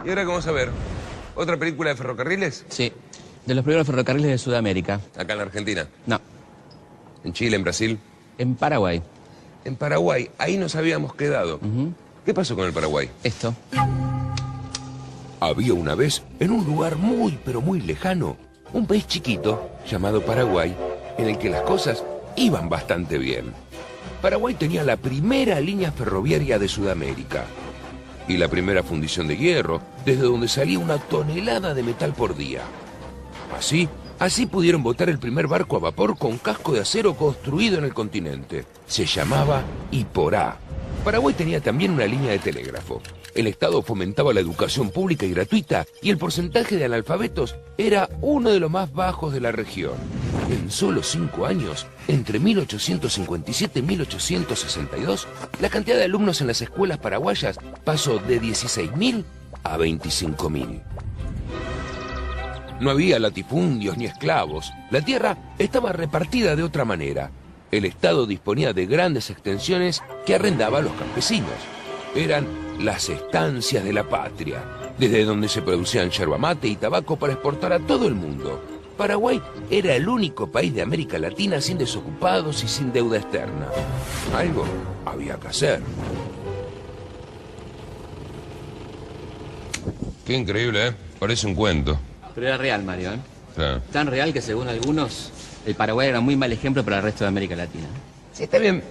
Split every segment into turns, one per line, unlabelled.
Y ahora vamos a ver, ¿otra película de ferrocarriles?
Sí, de los primeros ferrocarriles de Sudamérica.
Acá en la Argentina.
No,
¿En Chile, en Brasil?
en Paraguay.
En Paraguay, ahí nos habíamos quedado. ¿Qué pasó con el Paraguay?
Esto.
Había una vez, en un lugar muy, pero muy lejano, un país chiquito llamado Paraguay, en el que las cosas iban bastante bien. Paraguay tenía la primera línea ferroviaria de Sudamérica y la primera fundición de hierro, desde donde salía una tonelada de metal por día. Así pudieron botar el primer barco a vapor con casco de acero construido en el continente. Se llamaba Iporá. Paraguay tenía también una línea de telégrafo. El Estado fomentaba la educación pública y gratuita y el porcentaje de analfabetos era uno de los más bajos de la región. En solo 5 años, entre 1857 y 1862, la cantidad de alumnos en las escuelas paraguayas pasó de 16.000 a 25.000. No había latifundios ni esclavos. La tierra estaba repartida de otra manera. El Estado disponía de grandes extensiones que arrendaba a los campesinos. Eran las estancias de la patria, desde donde se producían yerba mate y tabaco para exportar a todo el mundo. Paraguay era el único país de América Latina sin desocupados y sin deuda externa. Algo había que hacer. Qué increíble, ¿eh? Parece un cuento.
Pero era real, Mario, ¿eh?
Claro.
Tan real que según algunos, el Paraguay era un muy mal ejemplo para el resto de América Latina.
Sí, está bien.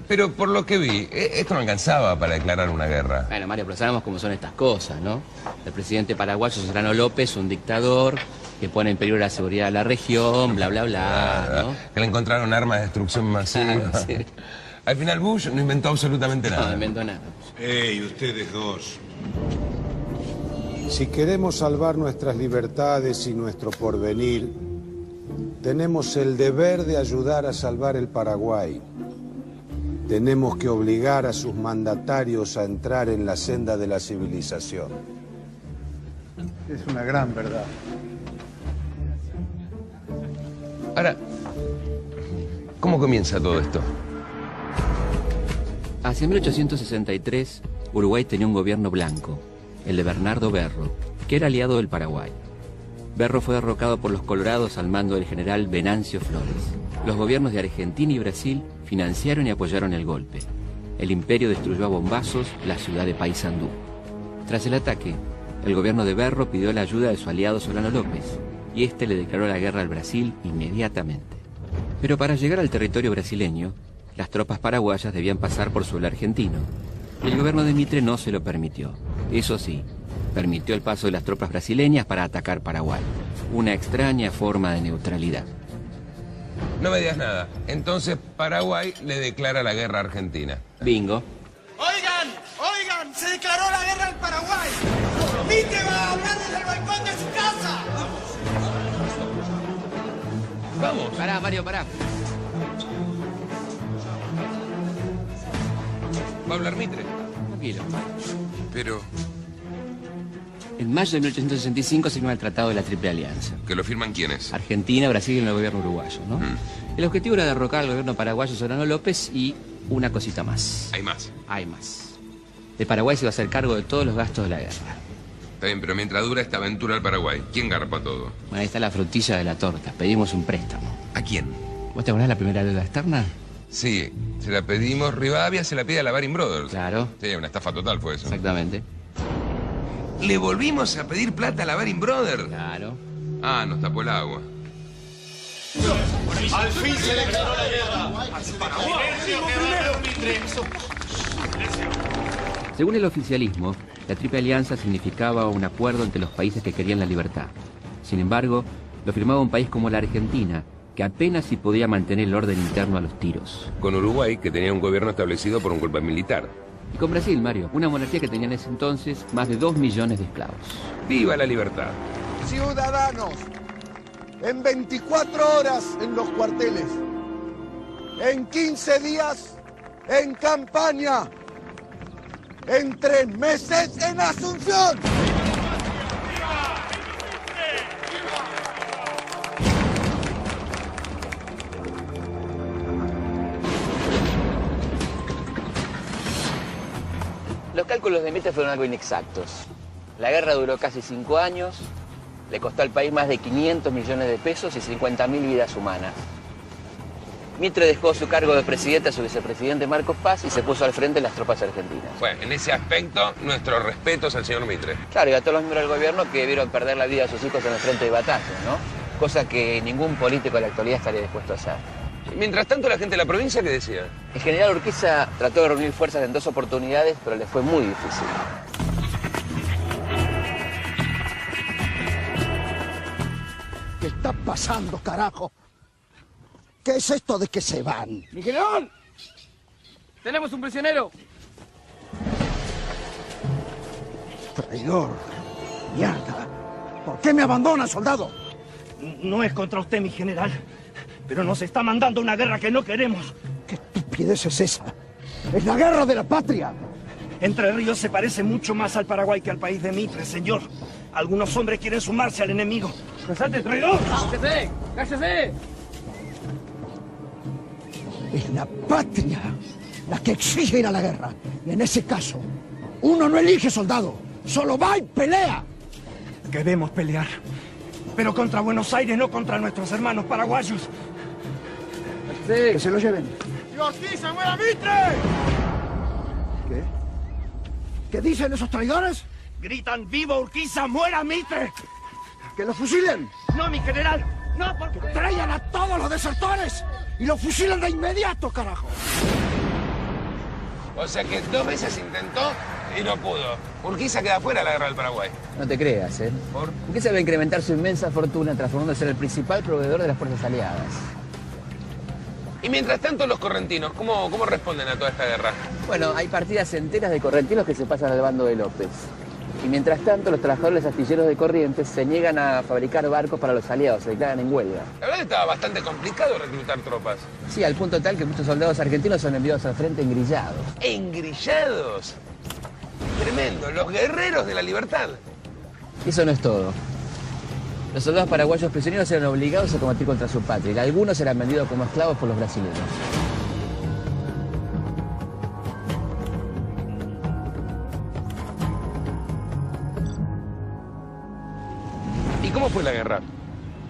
Pero por lo que vi, esto no alcanzaba para declarar una guerra.
Bueno, Mario, pero sabemos cómo son estas cosas, ¿no? El presidente paraguayo, Serrano López, un dictador que pone en peligro la seguridad de la región, bla, bla, bla, ¿no?
Que le encontraron armas de destrucción masiva.
Sí.
Al final Bush no inventó absolutamente nada.
No inventó nada.
¡Ey, ustedes dos!
Si queremos salvar nuestras libertades y nuestro porvenir, tenemos el deber de ayudar a salvar el Paraguay. Tenemos que obligar a sus mandatarios a entrar en la senda de la civilización.
Es una gran verdad.
Ahora, ¿cómo comienza todo esto?
Hacia 1863, Uruguay tenía un gobierno blanco, el de Bernardo Berro, que era aliado del Paraguay. Berro fue derrocado por los colorados al mando del general Venancio Flores. Los gobiernos de Argentina y Brasil financiaron y apoyaron el golpe. El imperio destruyó a bombazos la ciudad de Paysandú. Tras el ataque, el gobierno de Berro pidió la ayuda de su aliado Solano López, y este le declaró la guerra al Brasil inmediatamente. Pero para llegar al territorio brasileño, las tropas paraguayas debían pasar por suelo argentino. El gobierno de Mitre no se lo permitió. Eso sí, permitió el paso de las tropas brasileñas para atacar Paraguay. Una extraña forma de neutralidad.
No me digas nada. Entonces Paraguay le declara la guerra a Argentina.
Bingo.
¡Oigan! ¡Oigan! ¡Se declaró la guerra al Paraguay! ¡Mitre va a hablar desde el balcón de su casa!
Vamos.
Pará, Mario, pará.
¿Va a hablar Mitre?
Tranquilo.
Pero
En mayo de 1865 se firma el Tratado de la Triple Alianza.
¿que lo firman quiénes?
Argentina, Brasil y el gobierno uruguayo, ¿no? El objetivo era derrocar al gobierno paraguayo Solano López y una cosita más.
Hay más.
Hay más. El Paraguay se iba a hacer cargo de todos los gastos de la guerra.
Está bien, pero mientras dura esta aventura al Paraguay, ¿quién garpa todo?
Bueno, ahí está la frutilla de la torta. Pedimos un préstamo.
¿A quién?
¿Vos te acordás de la primera deuda externa?
Sí, se la pedimos. Rivadavia se la pide a la Baring Brothers.
Claro.
Sí, una estafa total fue eso.
Exactamente.
¿Le volvimos a pedir plata a la Baring Brothers?
Claro.
Ah, nos tapó el agua.
¡Al fin se declaró la guerra! ¡Al Paraguay!
Según el oficialismo, la Triple Alianza significaba un acuerdo entre los países que querían la libertad. Sin embargo, lo firmaba un país como la Argentina, que apenas si podía mantener el orden interno a los tiros.
Con Uruguay, que tenía un gobierno establecido por un golpe militar.
Y con Brasil, Mario, una monarquía que tenía en ese entonces más de 2 millones de esclavos.
¡Viva la libertad!
Ciudadanos, en 24 horas en los cuarteles, en 15 días en campaña, en 3 meses en Asunción.
Los cálculos de Mitre fueron algo inexactos. La guerra duró casi 5 años, le costó al país más de 500 millones de pesos y 50.000 vidas humanas. Mitre dejó su cargo de presidente a su vicepresidente Marcos Paz y se puso al frente de las tropas argentinas.
Bueno, en ese aspecto, nuestros respetos al señor Mitre.
Claro, y a todos los miembros del gobierno que vieron perder la vida de sus hijos en el frente de batalla, ¿no? Cosa que ningún político de la actualidad estaría dispuesto a hacer.
Y mientras tanto, la gente de la provincia, ¿qué decía?
El general Urquiza trató de reunir fuerzas en 2 oportunidades, pero le fue muy difícil.
¿Qué está pasando, carajo? ¿Qué es esto de que se van?
¡Mi general! ¡Tenemos un prisionero!
Traidor. Mierda. ¿Por qué me abandona, soldado?
No es contra usted, mi general, pero nos está mandando una guerra que no queremos.
¿Qué estupidez es esa? ¡Es la guerra de la patria!
Entre Ríos se parece mucho más al Paraguay que al país de Mitre, señor. Algunos hombres quieren sumarse al enemigo. ¡Casate, traidor! ¡Cállese! ¡Cállese!
Es la patria la que exige ir a la guerra. Y en ese caso, uno no elige, soldado. Solo va y pelea.
Queremos pelear, pero contra Buenos Aires, no contra nuestros hermanos paraguayos.
Que se lo lleven.
¡Urquiza, muera Mitre!
¿Qué? ¿Qué dicen esos traidores?
Gritan, ¡viva Urquiza, muera Mitre!
¡Que los fusilen!
No, mi general, no, porque...
¡Traigan a todos los desertores! ¡Y los fusilen de inmediato, carajo!
O sea que 2 veces intentó y no pudo. Urquiza queda fuera de la guerra del Paraguay.
No te creas, ¿eh?
¿Por?
Urquiza va a incrementar su inmensa fortuna transformándose en el principal proveedor de las fuerzas aliadas.
Y mientras tanto, los correntinos, ¿cómo responden a toda esta guerra?
Bueno, hay partidas enteras de correntinos que se pasan al bando de López. Y mientras tanto, los trabajadores astilleros de Corrientes se niegan a fabricar barcos para los aliados, se declaran en huelga.
La verdad estaba bastante complicado reclutar tropas.
Sí, al punto tal que muchos soldados argentinos son enviados al frente engrillados.
¡Engrillados! Tremendo, los guerreros de la libertad.
Y eso no es todo. Los soldados paraguayos prisioneros eran obligados a combatir contra su patria y algunos eran vendidos como esclavos por los brasileños.
¿Y cómo fue la guerra?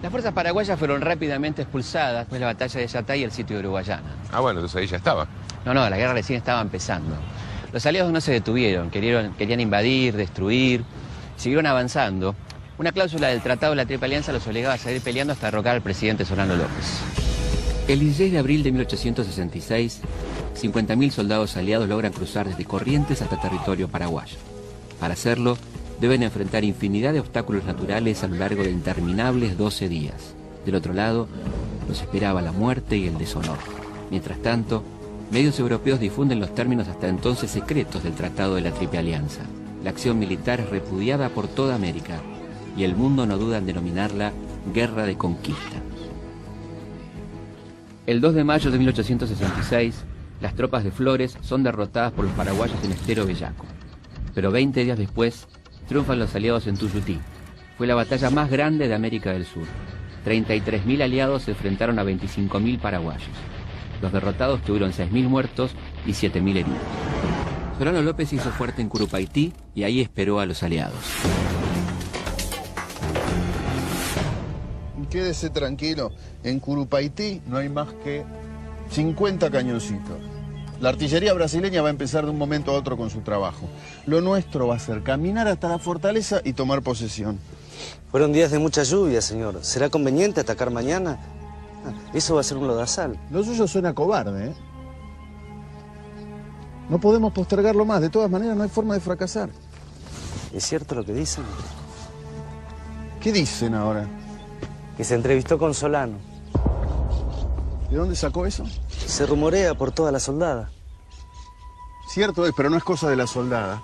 Las fuerzas paraguayas fueron rápidamente expulsadas después de la batalla de Yatay y el sitio de Uruguayana.
Ah, bueno, entonces ahí ya estaba.
No, la guerra recién estaba empezando. Los aliados no se detuvieron, querían invadir, destruir, siguieron avanzando. Una cláusula del Tratado de la Triple Alianza los obligaba a seguir peleando hasta derrocar al presidente Solano López. El 16 de abril de 1866, 50.000 soldados aliados logran cruzar desde Corrientes hasta territorio paraguayo. Para hacerlo, deben enfrentar infinidad de obstáculos naturales a lo largo de interminables 12 días. Del otro lado, los esperaba la muerte y el deshonor. Mientras tanto, medios europeos difunden los términos hasta entonces secretos del Tratado de la Triple Alianza. La acción militar es repudiada por toda América y el mundo no duda en denominarla Guerra de Conquista. El 2 de mayo de 1866, las tropas de Flores son derrotadas por los paraguayos en Estero Bellaco. Pero 20 días después, triunfan los aliados en Tuyutí. Fue la batalla más grande de América del Sur. 33.000 aliados se enfrentaron a 25.000 paraguayos. Los derrotados tuvieron 6.000 muertos y 7.000 heridos. Solano López hizo fuerte en Curupaití y ahí esperó a los aliados.
Quédese tranquilo, en Curupaití no hay más que 50 cañoncitos. La artillería brasileña va a empezar de un momento a otro con su trabajo. Lo nuestro va a ser caminar hasta la fortaleza y tomar posesión.
Fueron días de mucha lluvia, señor. ¿Será conveniente atacar mañana? Eso va a ser un lodazal.
Lo suyo suena cobarde, ¿eh? No podemos postergarlo más. De todas maneras, no hay forma de fracasar.
¿Es cierto lo que dicen?
¿Qué dicen ahora?
Que se entrevistó con Solano.
¿De dónde sacó eso?
Se rumorea por toda la soldada.
Cierto es, pero no es cosa de la soldada.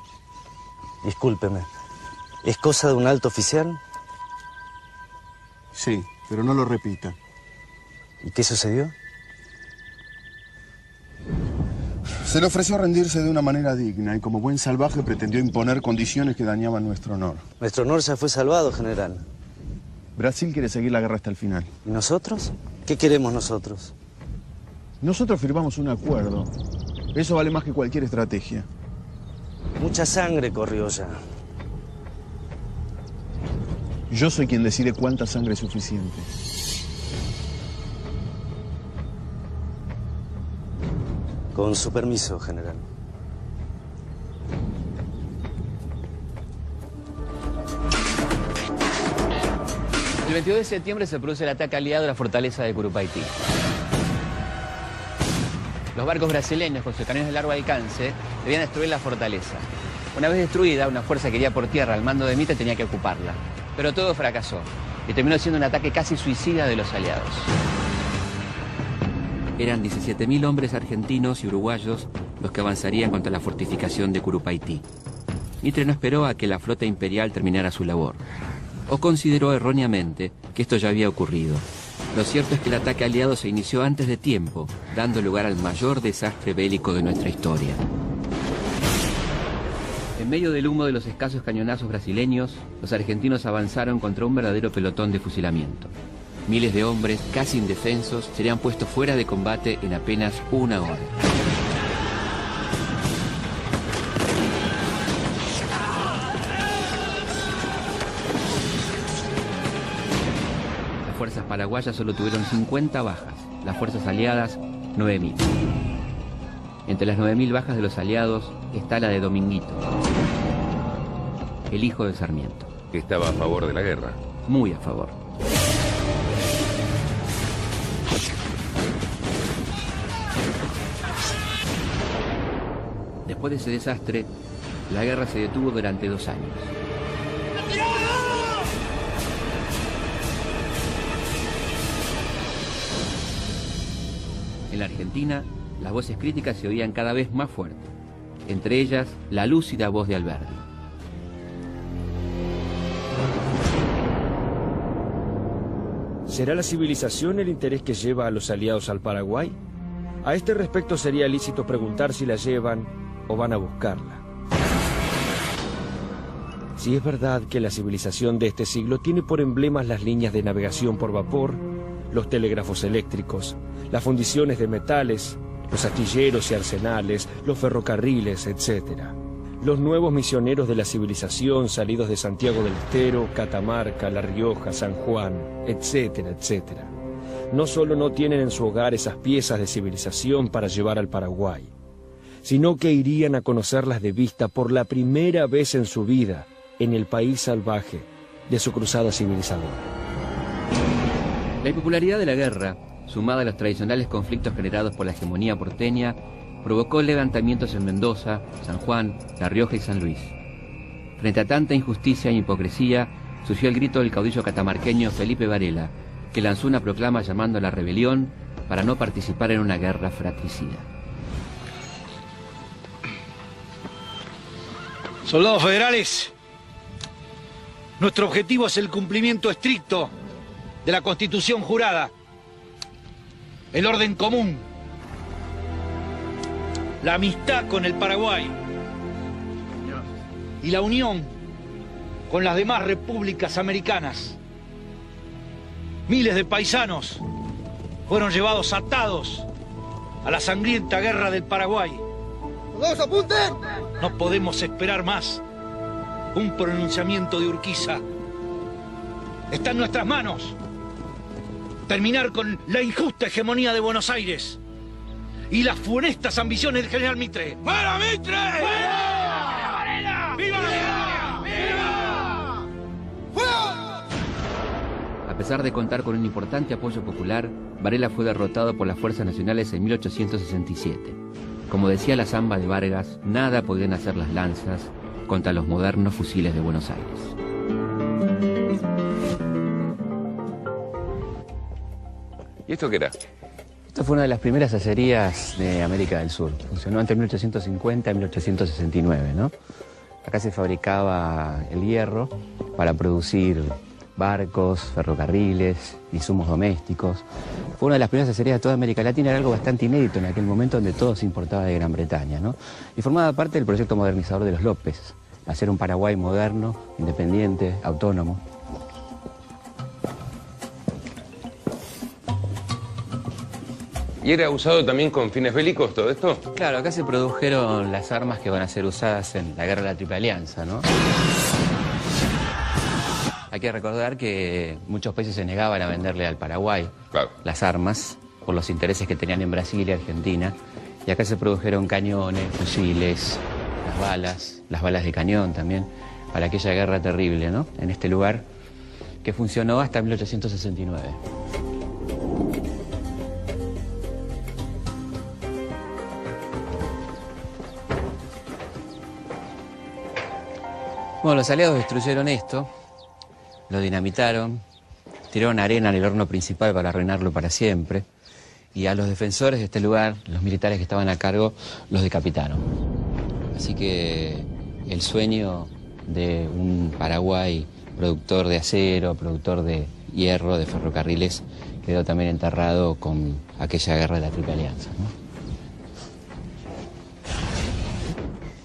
Discúlpeme. ¿Es cosa de un alto oficial?
Sí, pero no lo repita.
¿Y qué sucedió?
Se le ofreció rendirse de una manera digna y como buen salvaje pretendió imponer condiciones que dañaban nuestro honor.
Nuestro honor ya fue salvado, general.
Brasil quiere seguir la guerra hasta el final.
¿Y nosotros? ¿Qué queremos nosotros?
Nosotros firmamos un acuerdo. Eso vale más que cualquier estrategia.
Mucha sangre corrió ya.
Yo soy quien decide cuánta sangre es suficiente.
Con su permiso, general.
El 22 de septiembre se produce el ataque aliado a la fortaleza de Curupaití. Los barcos brasileños con sus cañones de largo alcance debían destruir la fortaleza. Una vez destruida, una fuerza que iría por tierra al mando de Mitre tenía que ocuparla. Pero todo fracasó y terminó siendo un ataque casi suicida de los aliados. Eran 17.000 hombres argentinos y uruguayos los que avanzarían contra la fortificación de Curupaití. Mitre no esperó a que la flota imperial terminara su labor, o consideró erróneamente que esto ya había ocurrido. Lo cierto es que el ataque aliado se inició antes de tiempo, dando lugar al mayor desastre bélico de nuestra historia. En medio del humo de los escasos cañonazos brasileños, los argentinos avanzaron contra un verdadero pelotón de fusilamiento. Miles de hombres, casi indefensos, serían puestos fuera de combate en apenas una hora. Las fuerzas paraguayas solo tuvieron 50 bajas, las fuerzas aliadas 9.000. Entre las 9.000 bajas de los aliados está la de Dominguito, el hijo de Sarmiento.
Que estaba a favor de la guerra.
Muy a favor. Después de ese desastre, la guerra se detuvo durante 2 años. En la Argentina, las voces críticas se oían cada vez más fuertes, entre ellas la lúcida voz de Alberdi.
¿Será la civilización el interés que lleva a los aliados al Paraguay? A este respecto sería lícito preguntar si la llevan o van a buscarla. Si es verdad que la civilización de este siglo tiene por emblemas las líneas de navegación por vapor, los telégrafos eléctricos, las fundiciones de metales, los astilleros y arsenales, los ferrocarriles, etc. Los nuevos misioneros de la civilización salidos de Santiago del Estero, Catamarca, La Rioja, San Juan, etcétera, etcétera. No solo no tienen en su hogar esas piezas de civilización para llevar al Paraguay, sino que irían a conocerlas de vista por la primera vez en su vida en el país salvaje de su cruzada civilizadora.
La impopularidad de la guerra, sumada a los tradicionales conflictos generados por la hegemonía porteña, provocó levantamientos en Mendoza, San Juan, La Rioja y San Luis. Frente a tanta injusticia e hipocresía, surgió el grito del caudillo catamarqueño Felipe Varela, que lanzó una proclama llamando a la rebelión para no participar en una guerra fratricida.
Soldados federales, nuestro objetivo es el cumplimiento estricto de la Constitución jurada, el orden común, la amistad con el Paraguay y la unión con las demás repúblicas americanas. Miles de paisanos fueron llevados atados a la sangrienta guerra del Paraguay.
¡Todos apunten!
No podemos esperar más. Un pronunciamiento de Urquiza. Está en nuestras manos. Terminar con la injusta hegemonía de Buenos Aires y las funestas ambiciones del general Mitre. ¡Fuera Mitre! ¡Fuera! ¡Varela! ¡Viva la guerra! ¡Viva! ¡Fuera!
A pesar de contar con un importante apoyo popular, Varela fue derrotado por las fuerzas nacionales en 1867. Como decía la samba de Vargas, nada podían hacer las lanzas contra los modernos fusiles de Buenos Aires.
¿Y esto qué era?
Esto fue una de las primeras acerías de América del Sur. Funcionó entre 1850 y 1869, ¿no? Acá se fabricaba el hierro para producir barcos, ferrocarriles, insumos domésticos. Fue una de las primeras acerías de toda América Latina, era algo bastante inédito en aquel momento donde todo se importaba de Gran Bretaña, ¿no? Y formaba parte del proyecto modernizador de los López, hacer un Paraguay moderno, independiente, autónomo.
¿Y era usado también con fines bélicos todo esto?
Claro, acá se produjeron las armas que van a ser usadas en la Guerra de la Triple Alianza, ¿no? Hay que recordar que muchos países se negaban a venderle al Paraguay las armas por los intereses que tenían en Brasil y Argentina. Y acá se produjeron cañones, fusiles, las balas de cañón también, para aquella guerra terrible, ¿no? En este lugar que funcionó hasta 1869. Bueno, los aliados destruyeron esto, lo dinamitaron, tiraron arena en el horno principal para arruinarlo para siempre, y a los defensores de este lugar, los militares que estaban a cargo, los decapitaron. Así que el sueño de un Paraguay productor de acero, productor de hierro, de ferrocarriles, quedó también enterrado con aquella guerra de la Triple Alianza, ¿no?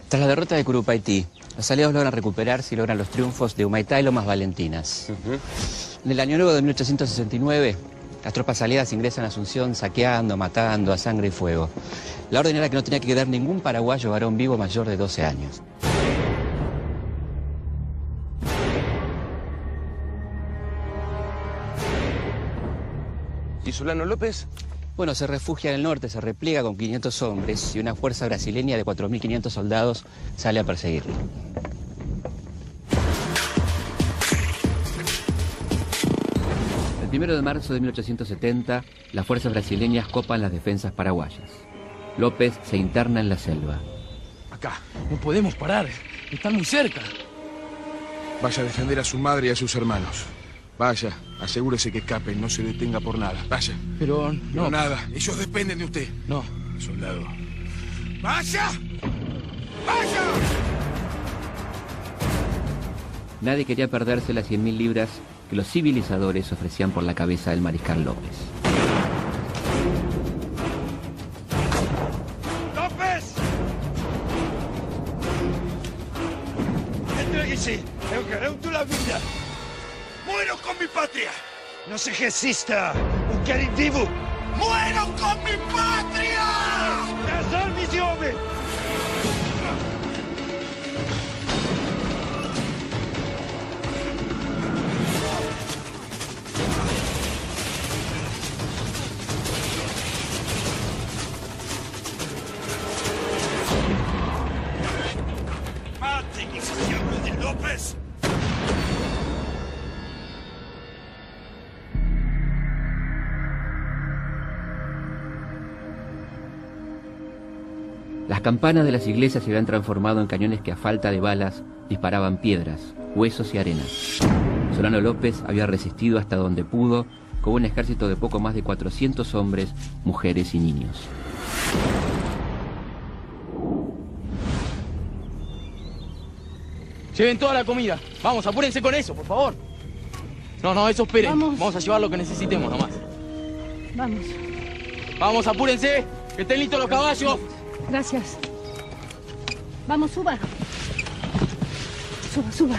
Tras la derrota de Curupaytí, los aliados logran recuperarse y logran los triunfos de Humaitá y Lomas Valentinas. En el año nuevo de 1869, las tropas aliadas ingresan a Asunción saqueando, matando a sangre y fuego. La orden era que no tenía que quedar ningún paraguayo varón vivo mayor de 12 años.
¿Y Solano López?
Bueno, se refugia en el norte, se repliega con 500 hombres y una fuerza brasileña de 4.500 soldados sale a perseguirlo. El 1 de marzo de 1870, las fuerzas brasileñas copan las defensas paraguayas. López se interna en la selva.
Acá, no podemos parar, están muy cerca. Vaya a defender a su madre y a sus hermanos. Vaya, asegúrese que escapen, no se detenga por nada. Vaya.
Pero no.
Pero nada, ellos dependen de usted.
No.
Soldado. ¡Vaya! ¡Vaya!
Nadie quería perderse las 100.000 libras que los civilizadores ofrecían por la cabeza del mariscal López.
¡López! Entréguese. Eu quero la vida. ¡Muero con mi patria! ¡No se resista! ¡Un querer vivo! ¡Muero con mi patria! ¡Las armas de hombre! ¡Maten esos hijos de López!
Las campanas de las iglesias se habían transformado en cañones que a falta de balas disparaban piedras, huesos y arena. Solano López había resistido hasta donde pudo con un ejército de poco más de 400 hombres, mujeres y niños.
Lleven toda la comida. Vamos, apúrense con eso, por favor. No, eso esperen. Vamos a llevar lo que necesitemos nomás.
Vamos.
Vamos, apúrense. Que estén listos los caballos.
Gracias. Vamos, suba. Suba.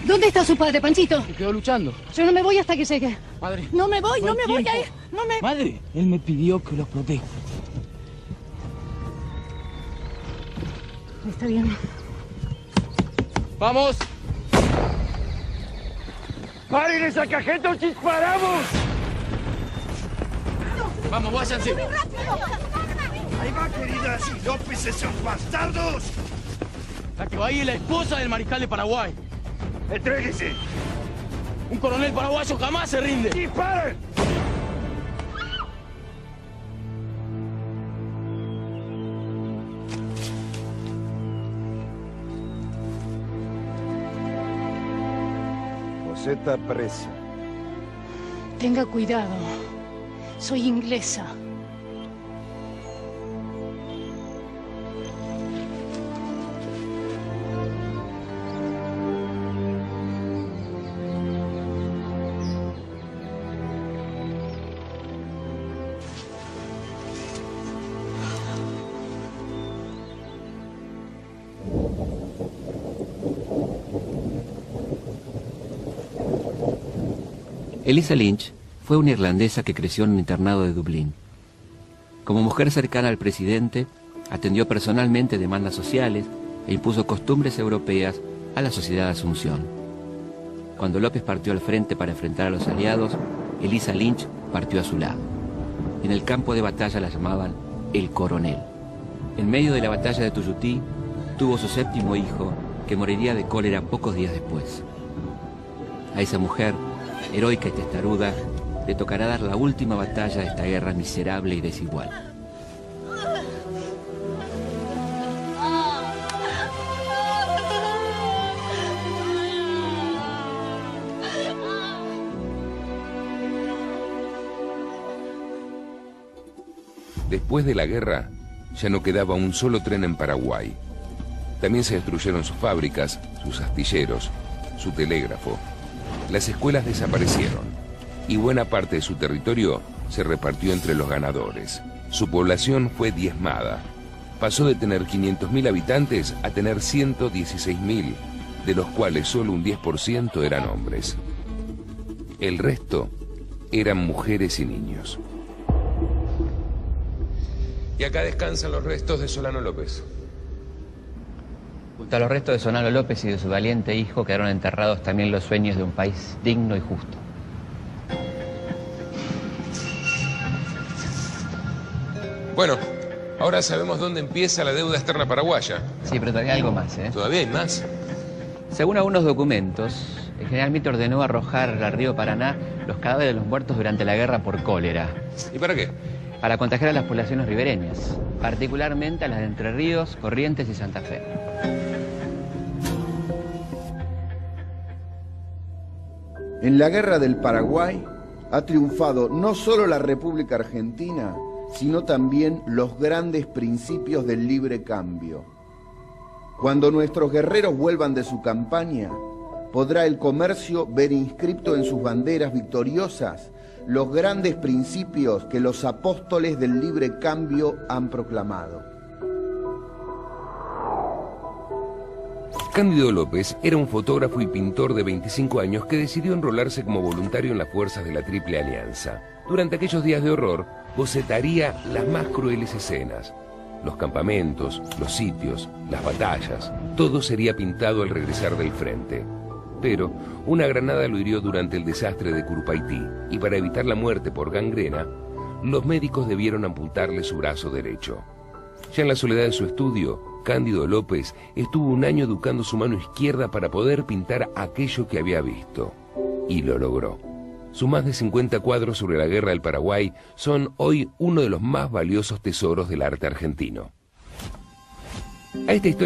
¿Dónde está su padre, Panchito?
Se quedó luchando.
Yo no me voy hasta que llegue.
Madre.
No me voy a ir.
Madre, él me pidió que los proteja.
Está bien.
¡Vamos!
¡Paren esa cajeta o disparamos!
Vamos, váyanse.
Ahí va, queridas, y López, esos bastardos.
La que va ahí es la esposa del mariscal de Paraguay.
¡Entréguese!
Un coronel paraguayo jamás se rinde.
¡Disparen!
Você está presa.
Tenga cuidado. Soy inglesa.
Eliza Lynch fue una irlandesa que creció en un internado de Dublín. Como mujer cercana al presidente, atendió personalmente demandas sociales e impuso costumbres europeas a la Sociedad de Asunción. Cuando López partió al frente para enfrentar a los aliados, Elisa Lynch partió a su lado. En el campo de batalla la llamaban el Coronel. En medio de la batalla de Tuyutí, tuvo su 7º hijo, que moriría de cólera pocos días después. A esa mujer, heroica y testaruda, le tocará dar la última batalla de esta guerra miserable y desigual.
Después de la guerra, ya no quedaba un solo tren en Paraguay. También se destruyeron sus fábricas, sus astilleros, su telégrafo. Las escuelas desaparecieron y buena parte de su territorio se repartió entre los ganadores. Su población fue diezmada. Pasó de tener 500.000 habitantes a tener 116.000, de los cuales solo un 10% eran hombres. El resto eran mujeres y niños. Y acá descansan los restos de Solano López.
Junto a los restos de Solano López y de su valiente hijo quedaron enterrados también los sueños de un país digno y justo.
Bueno, ahora sabemos dónde empieza la deuda externa paraguaya.
Sí, pero todavía hay algo más, ¿eh?
¿Todavía hay más?
Según algunos documentos, el general Mitre ordenó arrojar al río Paraná los cadáveres de los muertos durante la guerra por cólera.
¿Y para qué?
Para contagiar a las poblaciones ribereñas, particularmente a las de Entre Ríos, Corrientes y Santa Fe.
En la Guerra del Paraguay ha triunfado no solo la República Argentina, sino también los grandes principios del libre cambio. Cuando nuestros guerreros vuelvan de su campaña, podrá el comercio ver inscripto en sus banderas victoriosas los grandes principios que los apóstoles del libre cambio han proclamado.
Cándido López era un fotógrafo y pintor de 25 años que decidió enrolarse como voluntario en las fuerzas de la Triple Alianza. Durante aquellos días de horror, bocetaría las más crueles escenas. Los campamentos, los sitios, las batallas, todo sería pintado al regresar del frente. Pero una granada lo hirió durante el desastre de Curupaití y para evitar la muerte por gangrena, los médicos debieron amputarle su brazo derecho. Ya en la soledad de su estudio, Cándido López estuvo un año educando su mano izquierda para poder pintar aquello que había visto. Y lo logró. Sus más de 50 cuadros sobre la guerra del Paraguay son hoy uno de los más valiosos tesoros del arte argentino. A esta historia